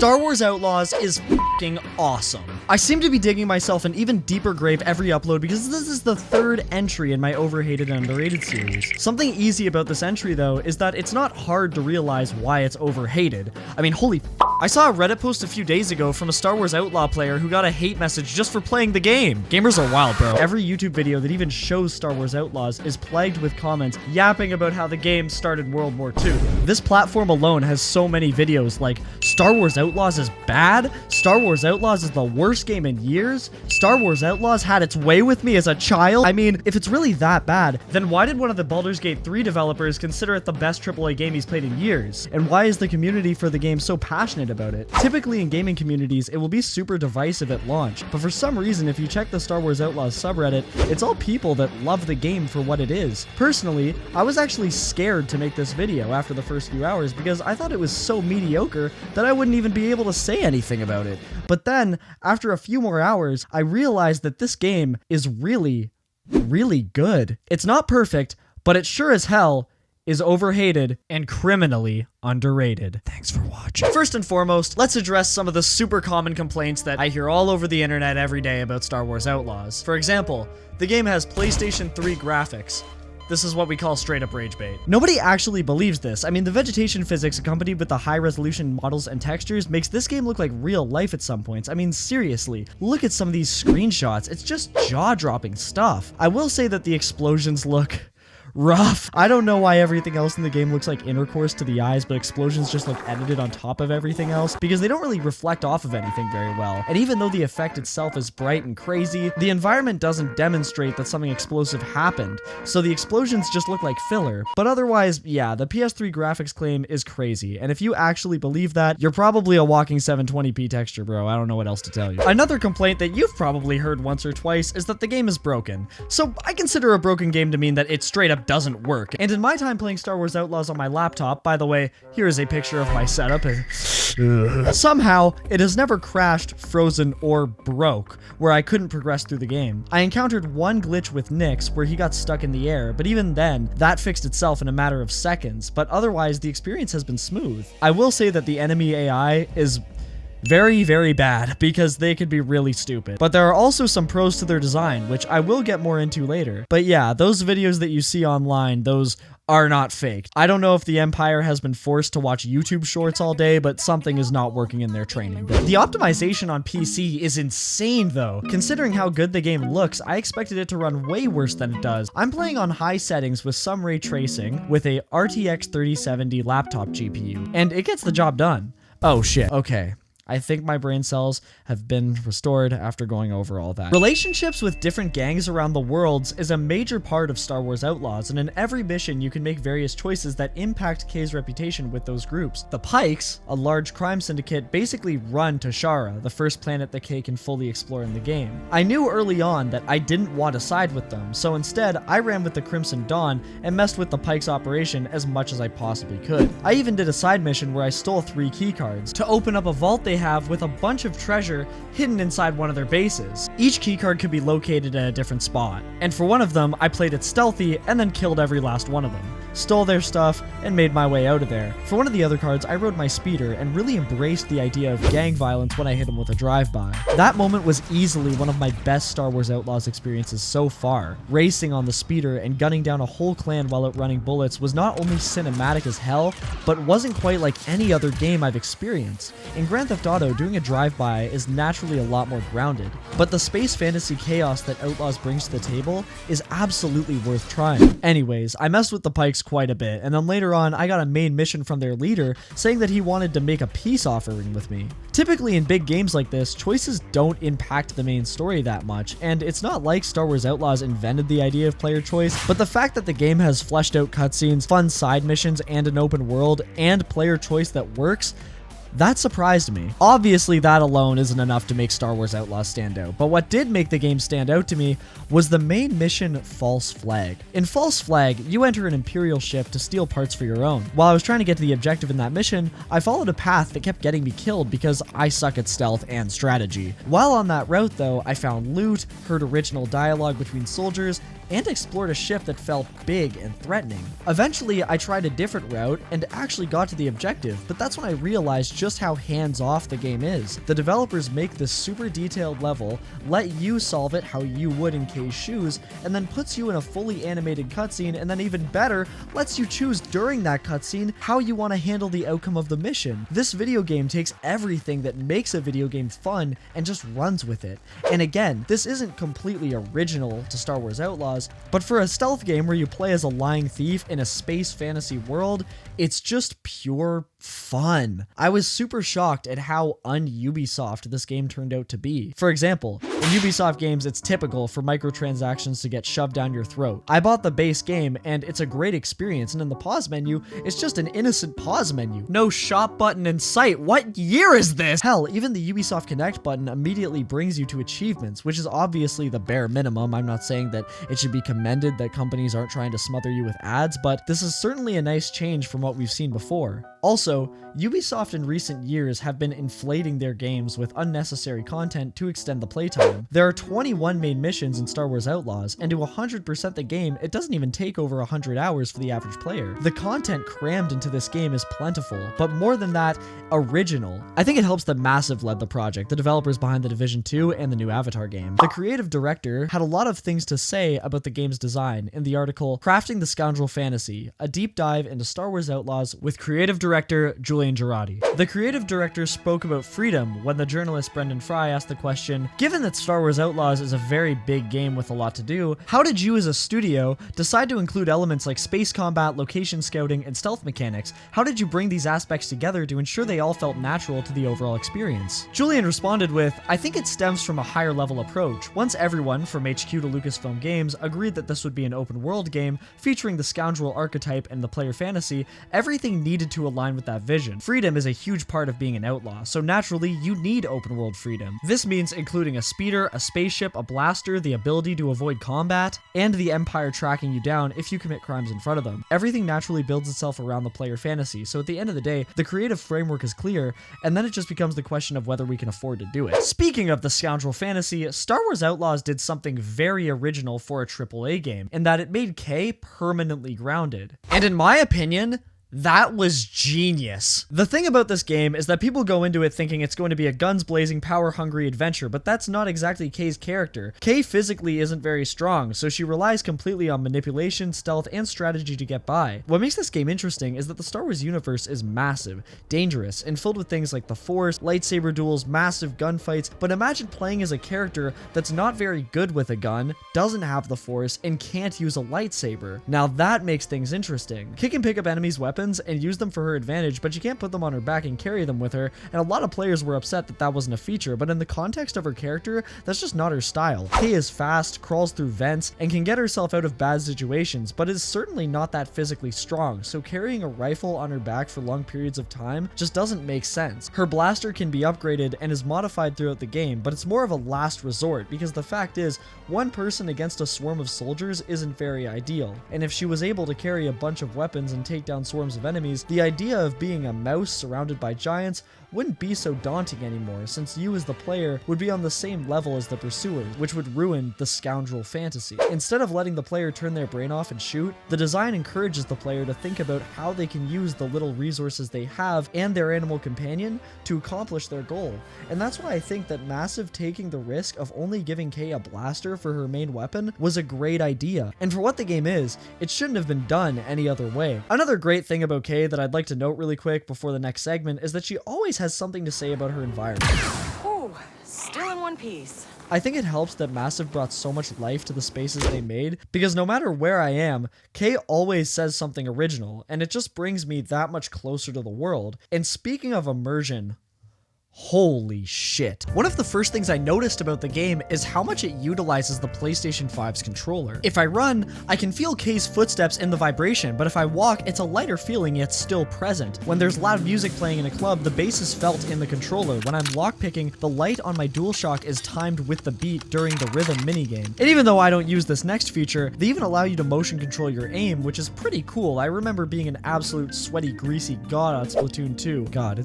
Star Wars Outlaws is f***ing awesome. I seem to be digging myself an even deeper grave every upload because this is the third entry in my Overhated and Underrated series. Something easy about this entry though is that it's not hard to realize why it's overhated. I mean, holy f***. I saw a Reddit post a few days ago from a Star Wars Outlaw player who got a hate message just for playing the game. Gamers are wild, bro. Every YouTube video that even shows Star Wars Outlaws is plagued with comments yapping about how the game started World War II. This platform alone has so many videos like, Star Wars Outlaws is bad? Star Wars Outlaws is the worst game in years? Star Wars Outlaws had its way with me as a child? I mean, if it's really that bad, then why did one of the Baldur's Gate 3 developers consider it the best AAA game he's played in years? And why is the community for the game so passionate about it? Typically in gaming communities, it will be super divisive at launch, but for some reason, if you check the Star Wars Outlaws subreddit, it's all people that love the game for what it is. Personally, I was actually scared to make this video after the first few hours because I thought it was so mediocre that I wouldn't even be able to say anything about it. But then, after a few more hours, I realized that this game is really, really good. It's not perfect, but it sure as hell is overhated and criminally underrated. Thanks for watching. First and foremost, let's address some of the super common complaints that I hear all over the internet every day about Star Wars Outlaws. For example, the game has PlayStation 3 graphics. This is what we call straight up rage bait. Nobody actually believes this. I mean, the vegetation physics accompanied with the high resolution models and textures makes this game look like real life at some points. I mean, seriously, look at some of these screenshots. It's just jaw-dropping stuff. I will say that the explosions look rough. I don't know why everything else in the game looks like intercourse to the eyes, but explosions just look edited on top of everything else because they don't really reflect off of anything very well. And even though the effect itself is bright and crazy, the environment doesn't demonstrate that something explosive happened, so the explosions just look like filler. But otherwise, yeah, the PS3 graphics claim is crazy, and if you actually believe that, you're probably a walking 720p texture, bro. I don't know what else to tell you. Another complaint that you've probably heard once or twice is that the game is broken. So I consider a broken game to mean that it straight up doesn't work. And in my time playing Star Wars Outlaws on my laptop, by the way, here is a picture of my setup. Somehow, it has never crashed, frozen, or broke, where I couldn't progress through the game. I encountered one glitch with Nyx where he got stuck in the air, but even then, that fixed itself in a matter of seconds, but otherwise, the experience has been smooth. I will say that the enemy AI is very, very bad because they could be really stupid. But there are also some pros to their design, which I will get more into later. But yeah, those videos that you see online, those are not faked. I don't know if the Empire has been forced to watch YouTube shorts all day, but something is not working in their training. The optimization on PC is insane though. Considering how good the game looks, I expected it to run way worse than it does. I'm playing on high settings with some ray tracing with a RTX 3070 laptop GPU, and it gets the job done. Oh shit, okay. I think my brain cells have been restored after going over all that. Relationships with different gangs around the worlds is a major part of Star Wars Outlaws, and in every mission you can make various choices that impact Kay's reputation with those groups. The Pikes, a large crime syndicate, basically run to Shara, the first planet that Kay can fully explore in the game. I knew early on that I didn't want to side with them, so instead I ran with the Crimson Dawn and messed with the Pikes operation as much as I possibly could. I even did a side mission where I stole 3 keycards to open up a vault they have with a bunch of treasure hidden inside one of their bases. Each keycard could be located at a different spot, and for one of them, I played it stealthy and then killed every last one of them, stole their stuff, and made my way out of there. For one of the other cards, I rode my speeder and really embraced the idea of gang violence when I hit him with a drive-by. That moment was easily one of my best Star Wars Outlaws experiences so far. Racing on the speeder and gunning down a whole clan while outrunning bullets was not only cinematic as hell, but wasn't quite like any other game I've experienced. In Grand Theft Auto, doing a drive-by is naturally a lot more grounded, but the space fantasy chaos that Outlaws brings to the table is absolutely worth trying. Anyways, I messed with the Pikes quite a bit, and then later on, I got a main mission from their leader saying that he wanted to make a peace offering with me. Typically in big games like this, choices don't impact the main story that much, and it's not like Star Wars Outlaws invented the idea of player choice, but the fact that the game has fleshed out cutscenes, fun side missions, and an open world, and player choice that works, that surprised me. Obviously, that alone isn't enough to make Star Wars Outlaws stand out, but what did make the game stand out to me was the main mission, False Flag. In False Flag, you enter an Imperial ship to steal parts for your own. While I was trying to get to the objective in that mission, I followed a path that kept getting me killed because I suck at stealth and strategy. While on that route though, I found loot, heard original dialogue between soldiers, and explored a ship that felt big and threatening. Eventually, I tried a different route and actually got to the objective, but that's when I realized just how hands-off the game is. The developers make this super detailed level, let you solve it how you would in Kay's shoes, and then puts you in a fully animated cutscene, and then even better, lets you choose during that cutscene how you want to handle the outcome of the mission. This video game takes everything that makes a video game fun and just runs with it. And again, this isn't completely original to Star Wars Outlaws, but for a stealth game where you play as a lying thief in a space fantasy world, it's just pure fun. I was super shocked at how un-Ubisoft this game turned out to be. For example, in Ubisoft games, it's typical for microtransactions to get shoved down your throat. I bought the base game, and it's a great experience, and in the pause menu, it's just an innocent pause menu. No shop button in sight. What year is this? Hell, even the Ubisoft Connect button immediately brings you to achievements, which is obviously the bare minimum. I'm not saying that it should be commended that companies aren't trying to smother you with ads, but this is certainly a nice change from what we've seen before. Also, Ubisoft in recent years have been inflating their games with unnecessary content to extend the playtime. There are 21 main missions in Star Wars Outlaws, and to 100% the game, it doesn't even take over 100 hours for the average player. The content crammed into this game is plentiful, but more than that, original. I think it helps that Massive led the project, the developers behind The Division 2 and the new Avatar game. The creative director had a lot of things to say about the game's design in the article Crafting the Scoundrel Fantasy, a deep dive into Star Wars Outlaws with creative director Julian Girardi. The creative director spoke about freedom when the journalist Brendan Fry asked the question, given that Star Wars Outlaws is a very big game with a lot to do, how did you as a studio decide to include elements like space combat, location scouting, and stealth mechanics? How did you bring these aspects together to ensure they all felt natural to the overall experience? Julian responded with, I think it stems from a higher level approach. Once everyone, from HQ to Lucasfilm Games, agreed that this would be an open world game featuring the scoundrel archetype and the player fantasy, everything needed to align with that vision. Freedom is a huge part of being an outlaw, so naturally you need open world freedom. This means including a speeder, a spaceship, a blaster, the ability to avoid combat, and the Empire tracking you down if you commit crimes in front of them. Everything naturally builds itself around the player fantasy, so at the end of the day, the creative framework is clear, and then it just becomes the question of whether we can afford to do it. Speaking of the scoundrel fantasy, Star Wars Outlaws did something very original for a AAA game, in that it made Kay permanently grounded. And in my opinion, that was genius. The thing about this game is that people go into it thinking it's going to be a guns-blazing, power-hungry adventure, but that's not exactly Kay's character. Kay physically isn't very strong, so she relies completely on manipulation, stealth, and strategy to get by. What makes this game interesting is that the Star Wars universe is massive, dangerous, and filled with things like the Force, lightsaber duels, massive gunfights, but imagine playing as a character that's not very good with a gun, doesn't have the Force, and can't use a lightsaber. Now that makes things interesting. Kay can pick up enemies' weapons and use them for her advantage, but she can't put them on her back and carry them with her, and a lot of players were upset that that wasn't a feature, but in the context of her character, that's just not her style. Kay is fast, crawls through vents, and can get herself out of bad situations, but is certainly not that physically strong, so carrying a rifle on her back for long periods of time just doesn't make sense. Her blaster can be upgraded and is modified throughout the game, but it's more of a last resort, because the fact is, one person against a swarm of soldiers isn't very ideal, and if she was able to carry a bunch of weapons and take down swarms of enemies, the idea of being a mouse surrounded by giants wouldn't be so daunting anymore, since you as the player would be on the same level as the pursuers, which would ruin the scoundrel fantasy. Instead of letting the player turn their brain off and shoot, the design encourages the player to think about how they can use the little resources they have and their animal companion to accomplish their goal. And that's why I think that Massive taking the risk of only giving Kay a blaster for her main weapon was a great idea. And for what the game is, it shouldn't have been done any other way. Another great thing about Kay that I'd like to note really quick before the next segment is that she always has something to say about her environment. Ooh, still in one piece. I think it helps that Massive brought so much life to the spaces they made, because no matter where I am, Kay always says something original, and it just brings me that much closer to the world. And speaking of immersion, holy shit. One of the first things I noticed about the game is how much it utilizes the PlayStation 5's controller. If I run, I can feel Kay's footsteps in the vibration, but if I walk, it's a lighter feeling yet still present. When there's loud music playing in a club, the bass is felt in the controller. When I'm lockpicking, the light on my DualShock is timed with the beat during the rhythm minigame. And even though I don't use this next feature, they even allow you to motion control your aim, which is pretty cool. I remember being an absolute sweaty, greasy god on Splatoon 2. God,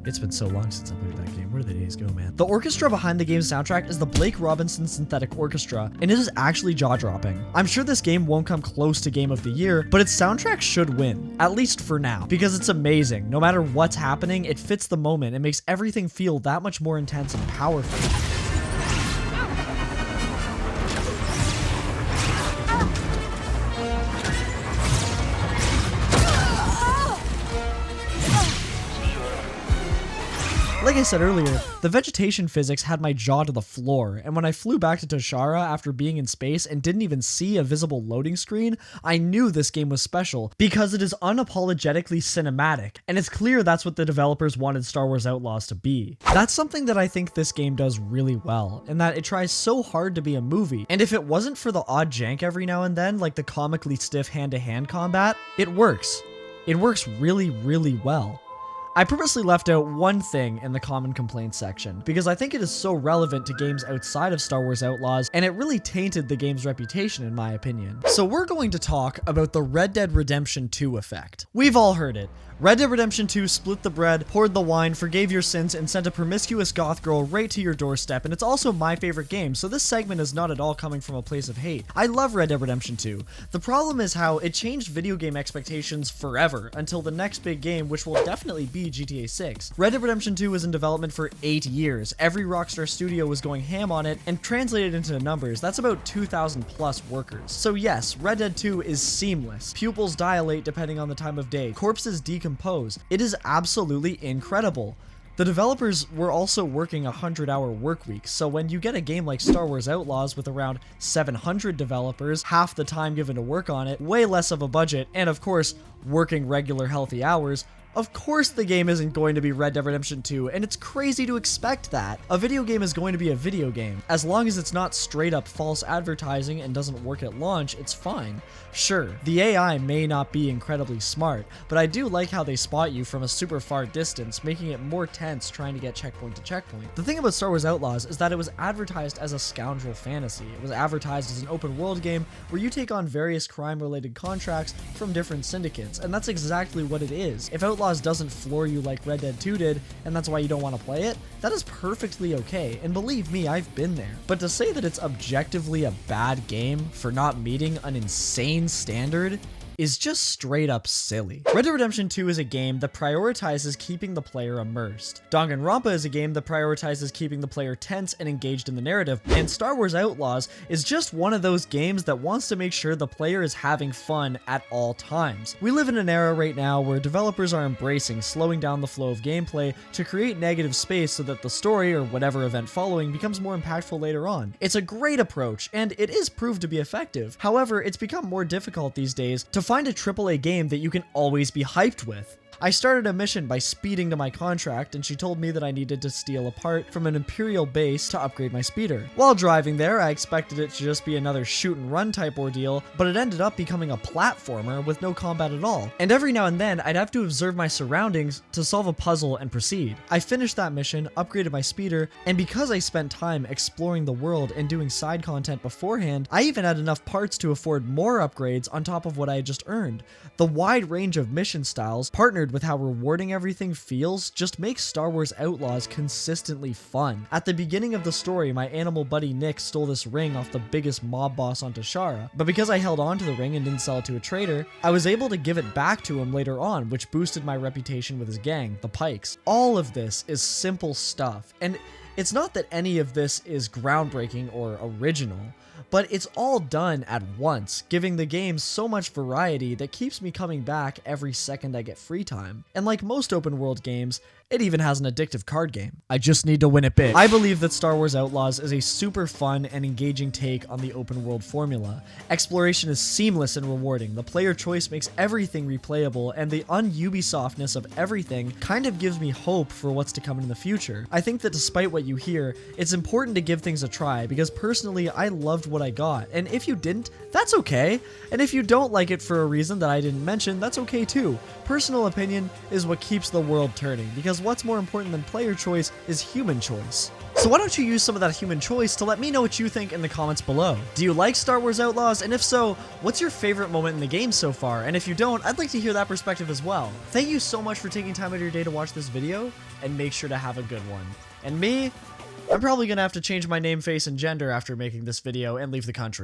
It's been so long since I played that game. Where did the days go, man? The orchestra behind the game's soundtrack is the Blake Robinson Synthetic Orchestra, and it is actually jaw-dropping. I'm sure this game won't come close to Game of the Year, but its soundtrack should win, at least for now, because it's amazing. No matter what's happening, it fits the moment and makes everything feel that much more intense and powerful. Like I said earlier, the vegetation physics had my jaw to the floor, and when I flew back to Toshara after being in space and didn't even see a visible loading screen, I knew this game was special because it is unapologetically cinematic, and it's clear that's what the developers wanted Star Wars Outlaws to be. That's something that I think this game does really well, in that it tries so hard to be a movie, and if it wasn't for the odd jank every now and then, like the comically stiff hand-to-hand combat, it works. It works really, really well. I purposely left out one thing in the common complaints section, because I think it is so relevant to games outside of Star Wars Outlaws, and it really tainted the game's reputation in my opinion. So we're going to talk about the Red Dead Redemption 2 effect. We've all heard it. Red Dead Redemption 2 split the bread, poured the wine, forgave your sins, and sent a promiscuous goth girl right to your doorstep, and it's also my favorite game, so this segment is not at all coming from a place of hate. I love Red Dead Redemption 2. The problem is how it changed video game expectations forever, until the next big game, which will definitely be GTA 6. Red Dead Redemption 2 was in development for 8 years. Every Rockstar studio was going ham on it, and translated into numbers, that's about 2,000 plus workers. So yes, Red Dead 2 is seamless. Pupils dilate depending on the time of day. Corpses decompose. It is absolutely incredible. The developers were also working 100-hour work weeks, so when you get a game like Star Wars Outlaws with around 700 developers, half the time given to work on it, way less of a budget, and of course, working regular healthy hours, of course the game isn't going to be Red Dead Redemption 2, and it's crazy to expect that. A video game is going to be a video game. As long as it's not straight up false advertising and doesn't work at launch, it's fine. Sure, the AI may not be incredibly smart, but I do like how they spot you from a super far distance, making it more tense trying to get checkpoint to checkpoint. The thing about Star Wars Outlaws is that it was advertised as a scoundrel fantasy. It was advertised as an open world game where you take on various crime-related contracts from different syndicates, and that's exactly what it is. If Outlaws doesn't floor you like Red Dead 2 did, and that's why you don't want to play it, that is perfectly okay, and believe me, I've been there. But to say that it's objectively a bad game for not meeting an insane standard is just straight up silly. Red Dead Redemption 2 is a game that prioritizes keeping the player immersed. Danganronpa is a game that prioritizes keeping the player tense and engaged in the narrative, and Star Wars Outlaws is just one of those games that wants to make sure the player is having fun at all times. We live in an era right now where developers are embracing slowing down the flow of gameplay to create negative space so that the story or whatever event following becomes more impactful later on. It's a great approach, and it is proved to be effective. However, it's become more difficult these days to find a AAA game that you can always be hyped with. I started a mission by speeding to my contract, and she told me that I needed to steal a part from an Imperial base to upgrade my speeder. While driving there, I expected it to just be another shoot and run type ordeal, but it ended up becoming a platformer with no combat at all. And every now and then, I'd have to observe my surroundings to solve a puzzle and proceed. I finished that mission, upgraded my speeder, and because I spent time exploring the world and doing side content beforehand, I even had enough parts to afford more upgrades on top of what I had just earned. The wide range of mission styles, partnered with how rewarding everything feels, just makes Star Wars Outlaws consistently fun. At the beginning of the story, my animal buddy Nick stole this ring off the biggest mob boss on Toshara, but because I held on to the ring and didn't sell it to a trader, I was able to give it back to him later on, which boosted my reputation with his gang, the Pikes. All of this is simple stuff, and it's not that any of this is groundbreaking or original, but it's all done at once, giving the game so much variety that keeps me coming back every second I get free time. And like most open world games, it even has an addictive card game. I just need to win it big. I believe that Star Wars Outlaws is a super fun and engaging take on the open world formula. Exploration is seamless and rewarding. The player choice makes everything replayable, and the un-Ubisoftness of everything kind of gives me hope for what's to come in the future. I think that despite what you hear, it's important to give things a try, because personally, I loved what I got, and if you didn't, that's okay. And if you don't like it for a reason that I didn't mention, that's okay too. Personal opinion is what keeps the world turning, because what's more important than player choice is human choice. So why don't you use some of that human choice to let me know what you think in the comments below. Do you like Star Wars Outlaws? And if so, what's your favorite moment in the game so far? And if you don't, I'd like to hear that perspective as well. Thank you so much for taking time out of your day to watch this video, and make sure to have a good one. And me, I'm probably gonna have to change my name, face, and gender after making this video and leave the country.